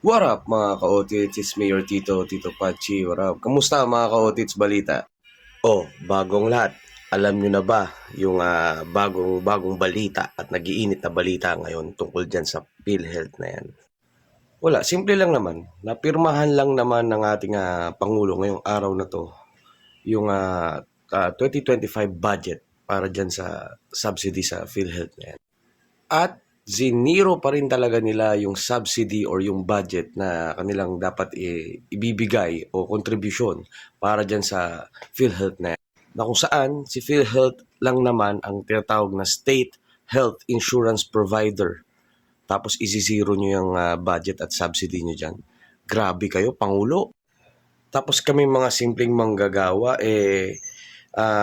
What up mga ka-otits? It's me, your Tito Pachi. What up? Kamusta mga ka-otits balita? Oh, bagong lahat. Alam nyo na ba yung bagong balita at nagiinit na balita ngayon tungkol dyan sa PhilHealth na yan? Wala, simple lang naman. Napirmahan lang naman ng ating Pangulo ngayong araw na to yung 2025 budget para dyan sa subsidy sa PhilHealth na yan. At ziniro pa rin talaga nila yung subsidy or yung budget na kanilang dapat ibibigay o kontribusyon para dyan sa PhilHealth na yan. Na kung saan si PhilHealth lang naman ang tinatawag na State Health Insurance Provider. Tapos isi-zero nyo yung budget at subsidy nyo dyan. Grabe kayo, Pangulo. Tapos kami mga simpleng manggagawa,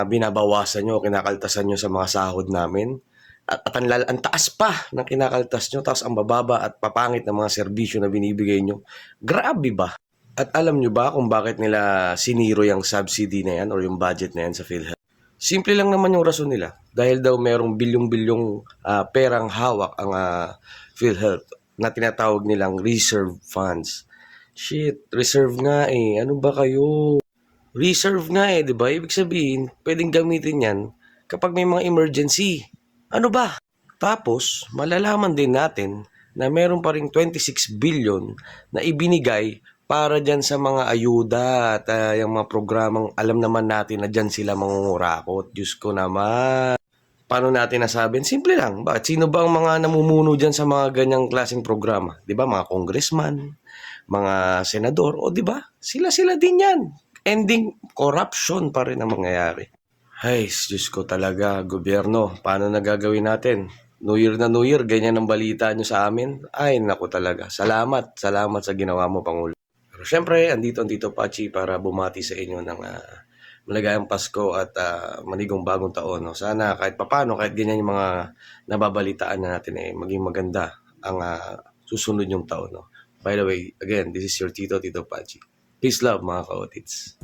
binabawasan nyo, kinakaltasan nyo sa mga sahod namin. At ang taas pa ng kinakaltas nyo, tapos ang bababa at papangit ng mga serbisyo na binibigay nyo. Grabe ba? At alam nyo ba kung bakit nila siniro yung subsidy na yan or yung budget na yan sa PhilHealth? Simple lang naman yung rason nila. Dahil daw merong bilyong-bilyong perang hawak ang PhilHealth na tinatawag nilang reserve funds. Shit, reserve nga eh. Ano ba kayo? Reserve nga eh, di ba? Ibig sabihin, pwedeng gamitin yan kapag may mga emergency. Ano ba? Tapos, malalaman din natin na meron pa ring 26 billion na ibinigay para dyan sa mga ayuda at yung mga programang alam naman natin na dyan sila mangungurakot. Diyos ko naman. Paano natin nasabing? Simple lang. Bakit? Sino ba ang mga namumuno dyan sa mga ganyang klaseng programa? Di ba? Mga congressman, mga senador, o di ba? Sila-sila din yan. Ending, corruption pa rin ang mangyayari. Ay, Diyos ko talaga, gobyerno, paano na gagawin natin? New Year na New Year, ganyan ang balita nyo sa amin? Ay, naku talaga. Salamat sa ginawa mo, Pangulo. Pero syempre, andito ang Tito Pachi para bumati sa inyo ng maligayang Pasko at manigong bagong taon. No? Sana kahit papano, kahit ganyan yung mga nababalitaan na natin maging maganda ang susunod yung taon. No? By the way, again, this is your Tito Pachi. Peace love mga ka-otits.